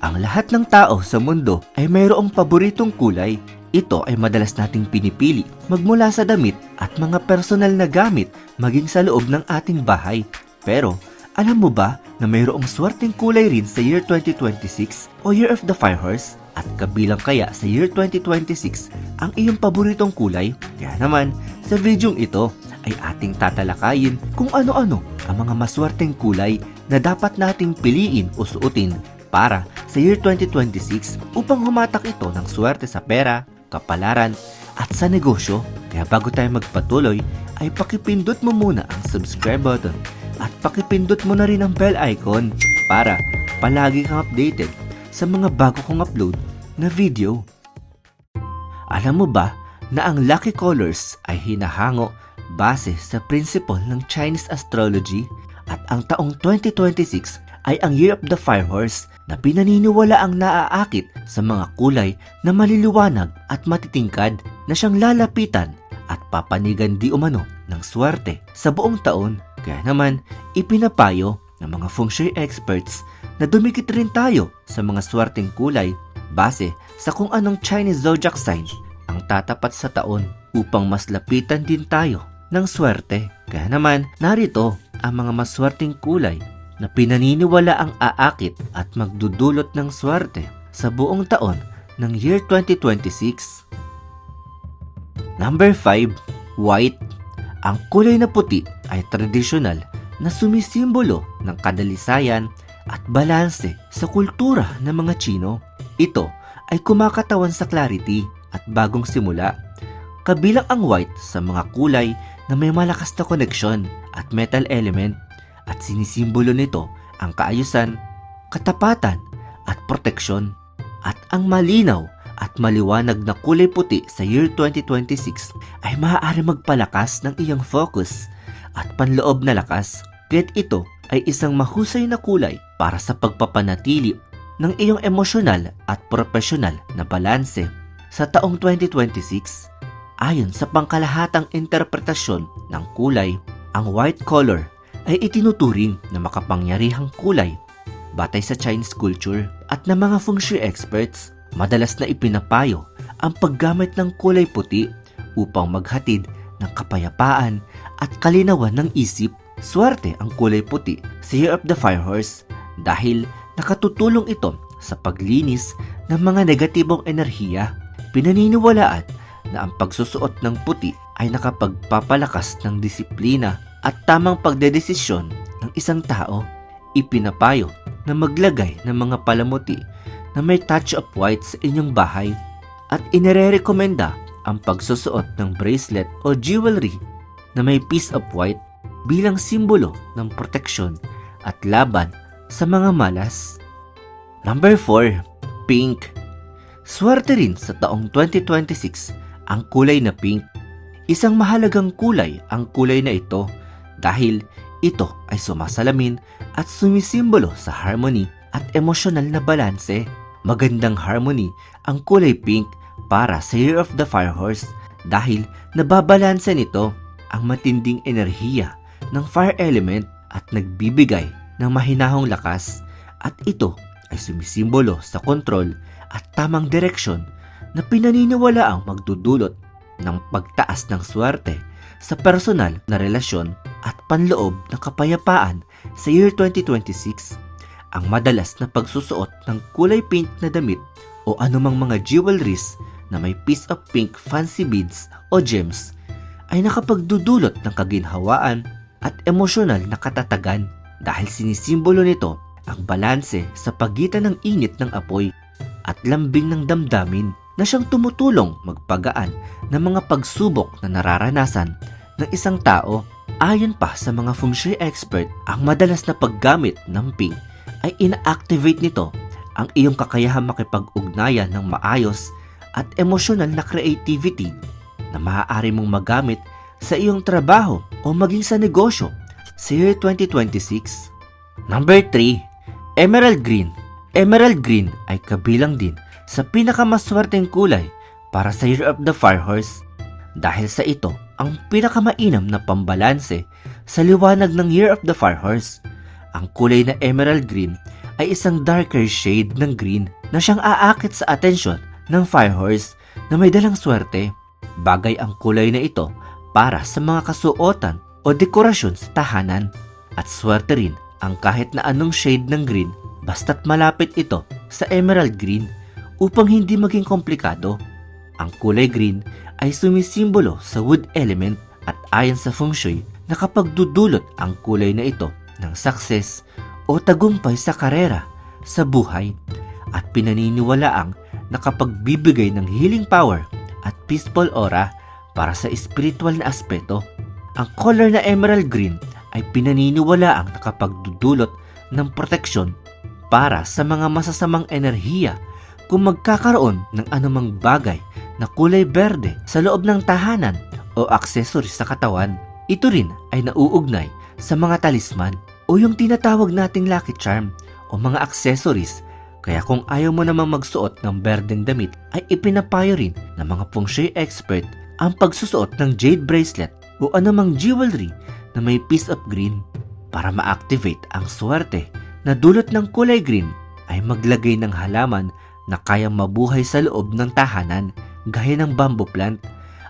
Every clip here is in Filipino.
Ang lahat ng tao sa mundo ay mayroong paboritong kulay. Ito ay madalas nating pinipili magmula sa damit at mga personal na gamit maging sa loob ng ating bahay. Pero alam mo ba na mayroong swerteng kulay rin sa year 2026 o Year of the Firehorse? At kabilang kaya sa year 2026 ang iyong paboritong kulay? Kaya naman sa videong ito ay ating tatalakayin kung ano-ano ang mga maswerteng kulay na dapat nating piliin o suotin para sa year 2026 upang humatak ito ng swerte sa pera, kapalaran at sa negosyo. Kaya bago tayo magpatuloy ay pakipindot mo muna ang subscribe button at pakipindot mo na rin ang bell icon para palagi kang updated sa mga bago kong upload na video. Alam mo ba na ang lucky colors ay hinahango base sa principle ng Chinese astrology at ang taong 2026 ay ang Year of the Firehorse na pinaniniwala ang naaakit sa mga kulay na maliliwanag at matitingkad na siyang lalapitan at papanigan di umano ng swerte sa buong taon. Kaya naman, ipinapayo ng mga feng shui experts na dumikit rin tayo sa mga swerteng kulay base sa kung anong Chinese zodiac sign ang tatapat sa taon upang mas lapitan din tayo ng swerte. Kaya naman, narito ang mga maswerteng kulay na pinaniniwala ang aakit at magdudulot ng swerte sa buong taon ng year 2026. Number 5. White. Ang kulay na puti ay tradisyonal na sumisimbolo ng kadalisayan at balanse sa kultura ng mga Chino. Ito ay kumakatawan sa clarity at bagong simula. Kabilang ang white sa mga kulay na may malakas na koneksyon at metal element at sinisimbolo nito ang kaayusan, katapatan at proteksyon. At ang malinaw at maliwanag na kulay puti sa year 2026 ay maaari magpalakas ng iyong focus at panloob na lakas. Kaya't ito ay isang mahusay na kulay para sa pagpapanatili ng iyong emosyonal at profesional na balanse sa taong 2026. Ayon sa pangkalahatang interpretasyon ng kulay, ang white color ay itinuturing na makapangyarihang kulay batay sa Chinese culture at ng mga feng shui experts. Madalas na ipinapayo ang paggamit ng kulay puti upang maghatid ng kapayapaan at kalinawan ng isip. Swerte ang kulay puti sa Year of the Firehorse dahil nakatutulong ito sa paglinis ng mga negatibong enerhiya. Pinaniniwalaan na ang pagsusuot ng puti ay nakapagpapalakas ng disiplina at tamang pagdedesisyon ng isang tao. Ipinapayo na maglagay ng mga palamuti na may touch of white sa inyong bahay at inirerekomenda ang pagsusuot ng bracelet o jewelry na may piece of white bilang simbolo ng proteksyon at laban sa mga malas. Number 4. Pink. Swerte rin sa taong 2026 ang kulay na pink. Isang mahalagang kulay ang kulay na ito dahil ito ay sumasalamin at sumisimbolo sa harmony at emosyonal na balanse. Magandang harmony ang kulay pink para sa Year of the Firehorse dahil nababalanse nito ang matinding enerhiya ng fire element at nagbibigay ng mahinahong lakas, at ito ay sumisimbolo sa kontrol at tamang direksyon na pinaniniwalaang magdudulot ng pagtaas ng swerte sa personal na relasyon at panloob na kapayapaan sa year 2026. Ang madalas na pagsusuot ng kulay pink na damit o anumang mga jewelries na may piece of pink fancy beads o gems ay nakapagdudulot ng kaginhawaan at emosyonal na katatagan dahil sinisimbolo nito ang balanse sa pagitan ng init ng apoy at lambing ng damdamin na siyang tumutulong magpagaan ng mga pagsubok na nararanasan ng isang tao. Ayon pa sa mga feng shui expert, ang madalas na paggamit ng pink ay ina-activate nito ang iyong kakayahang makipag-ugnayan ng maayos at emosyonal na creativity na maaari mong magamit sa iyong trabaho o maging sa negosyo sa year 2026. Number 3. Emerald Green. Emerald Green ay kabilang din sa pinakamaswerteng kulay para sa Year of the Firehorse dahil sa ito ang pinakamainam na pambalanse sa liwanag ng Year of the Firehorse. Ang kulay na emerald green ay isang darker shade ng green na siyang aakit sa atensyon ng Fire Horse na may dalang swerte. Bagay ang kulay na ito para sa mga kasuotan o dekorasyon sa tahanan. At swerte rin ang kahit na anong shade ng green basta't malapit ito sa emerald green upang hindi maging komplikado. Ang kulay green ay sumisimbolo sa wood element at ayon sa feng shui na kapag dudulot ang kulay na ito ng success o tagumpay sa karera, sa buhay, at pinaniniwalaang nakapagbibigay ng healing power at peaceful aura para sa spiritual na aspeto. Ang color na emerald green ay pinaniniwalaang nakapagdudulot ng proteksyon para sa mga masasamang enerhiya kung magkakaroon ng anumang bagay na kulay berde sa loob ng tahanan o accessories sa katawan. Ito rin ay nauugnay sa mga talisman o yung tinatawag nating lucky charm o mga accessories. Kaya kung ayaw mo namang magsuot ng berdeng damit ay ipinapayo rin ng mga feng shui expert ang pagsusuot ng jade bracelet o anumang jewelry na may piece of green para ma-activate ang swerte na dulot ng kulay green ay maglagay ng halaman na kayang mabuhay sa loob ng tahanan gaya ng bamboo plant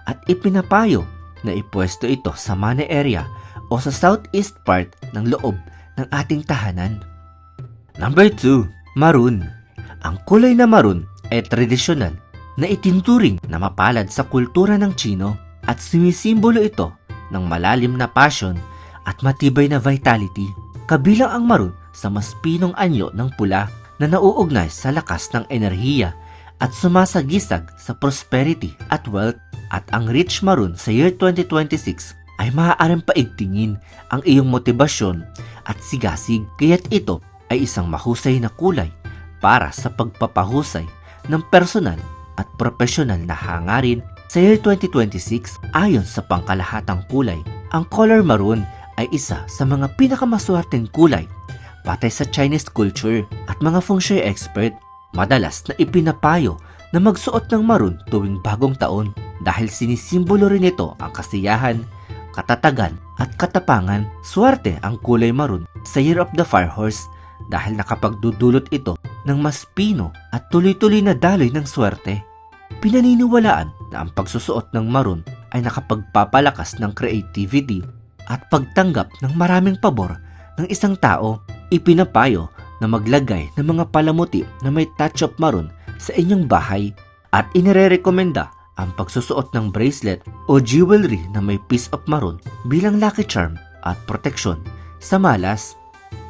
at ipinapayo na ipwesto ito sa money area o sa southeast part ng loob ng ating tahanan. Number 2, maroon. Ang kulay na maroon ay tradisyonal na itinuturing na mapalad sa kultura ng Chino at sumisimbolo ito ng malalim na passion at matibay na vitality. Kabilang ang maroon sa mas pinong anyo ng pula na nauugnay sa lakas ng enerhiya at sumasagisag sa prosperity at wealth. At ang rich maroon sa year 2026 ay maaaring paigtingin ang iyong motibasyon at sigasig, kaya't ito ay isang mahusay na kulay para sa pagpapahusay ng personal at profesional na hangarin sa year 2026. Ayon sa pangkalahatang kulay, ang color maroon ay isa sa mga pinakamaswerteng kulay patay sa Chinese culture at mga feng shui expert. Madalas na ipinapayo na magsuot ng maroon tuwing bagong taon dahil sinisimbolo rin ito ang kasiyahan, katatagan at katapangan. Swerte ang kulay maroon sa Year of the Fire Horse dahil nakapagdudulot ito ng mas pino at tuloy-tuloy na daloy ng swerte. Pinaniniwalaan na ang pagsusuot ng maroon ay nakapagpapalakas ng creativity at pagtanggap ng maraming pabor ng isang tao. Ipinapayo na maglagay ng mga palamuti na may touch of maroon sa inyong bahay at inirerekomenda ang pagsusuot ng bracelet o jewelry na may piece of maroon bilang lucky charm at proteksyon sa malas.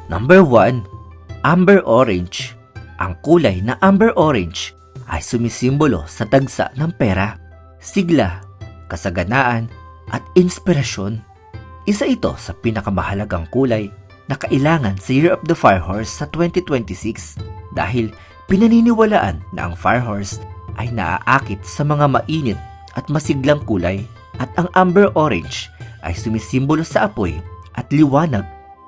Number 1, amber orange. Ang kulay na amber orange ay sumisimbolo sa dagsa ng pera, sigla, kasaganaan at inspirasyon. Isa ito sa pinakamahalagang kulay na kailangan sa Year of the Fire Horse sa 2026 dahil pinaniniwalaan na ang Fire Horse ay naaakit sa mga mainit at masiglang kulay at ang amber orange ay sumisimbolo sa apoy at liwanag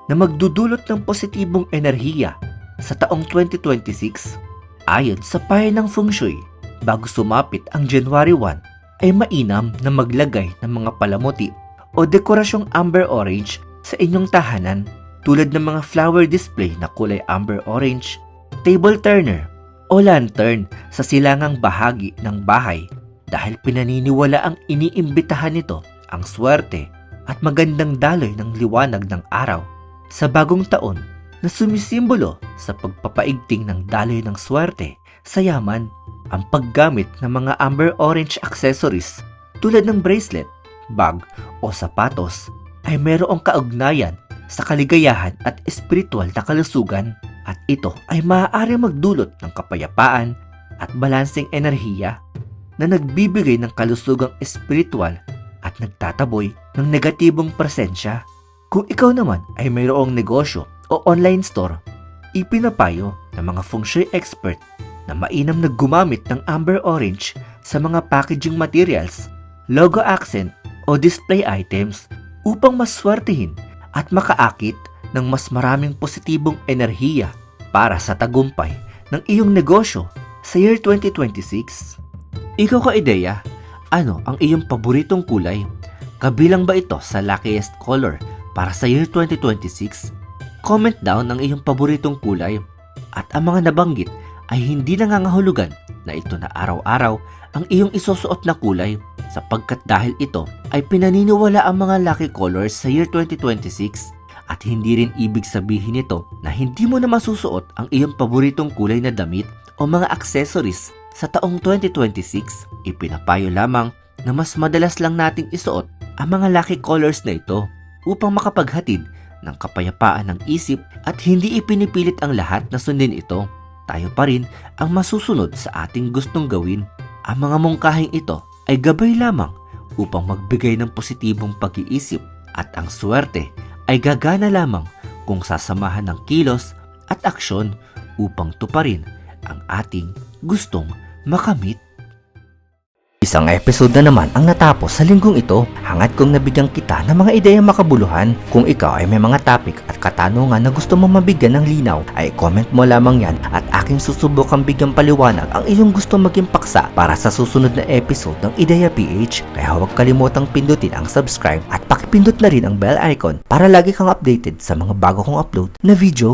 na magdudulot ng positibong enerhiya sa taong 2026. Ayon sa payo ng feng shui, bago sumapit ang January 1 ay mainam na maglagay ng mga palamuti o dekorasyong amber orange sa inyong tahanan tulad ng mga flower display na kulay amber orange, table turner o lantern sa silangang bahagi ng bahay dahil pinaniniwala ang iniimbitahan nito ang swerte at magandang daloy ng liwanag ng araw sa bagong taon na sumisimbolo sa pagpapaigting ng daloy ng swerte sa yaman. Ang paggamit ng mga amber orange accessories tulad ng bracelet, bag o sapatos ay mayroong kaugnayan sa kaligayahan at espiritual na kalusugan at ito ay maaari magdulot ng kapayapaan at balanseng enerhiya na nagbibigay ng kalusugang espiritual at nagtataboy ng negatibong presensya. Kung ikaw naman ay mayroong negosyo o online store, ipinapayo ng mga feng shui expert na mainam na gumamit ng amber orange sa mga packaging materials, logo accent o display items upang maswertihin at makaakit ng mas maraming positibong enerhiya para sa tagumpay ng iyong negosyo sa year 2026. Ikaw ka-ideya, ano ang iyong paboritong kulay? Kabilang ba ito sa luckiest color para sa year 2026? Comment down ang iyong paboritong kulay at ang mga nabanggit ay hindi nangangahulugan na ito na araw-araw ang iyong isusuot na kulay sapagkat dahil ito ay pinaniniwala ang mga lucky colors sa year 2026 at hindi rin ibig sabihin nito na hindi mo na masusuot ang iyong paboritong kulay na damit o mga accessories sa taong 2026. Ipinapayo lamang na mas madalas lang nating isuot ang mga lucky colors na ito upang makapaghatid ng kapayapaan ng isip at hindi ipinipilit ang lahat na sundin ito. Tayo pa rin ang masusunod sa ating gustong gawin. Ang mga mungkahing ito ay gabay lamang upang magbigay ng positibong pag-iisip at ang swerte ay gagana lamang kung sasamahan ng kilos at aksyon upang tuparin ang ating gustong makamit. Isang episode na naman ang natapos sa linggong ito. Hangad kong nabigyan kita ng mga ideyang makabuluhan. Kung ikaw ay may mga topic at katanungan na gusto mo mabigyan ng linaw, ay comment mo lamang yan at aking susubukang bigyan paliwanag ang iyong gusto maging paksa para sa susunod na episode ng Ideya PH. Kaya huwag kalimutang pindutin ang subscribe at pakipindot na rin ang bell icon para lagi kang updated sa mga bago kong upload na video.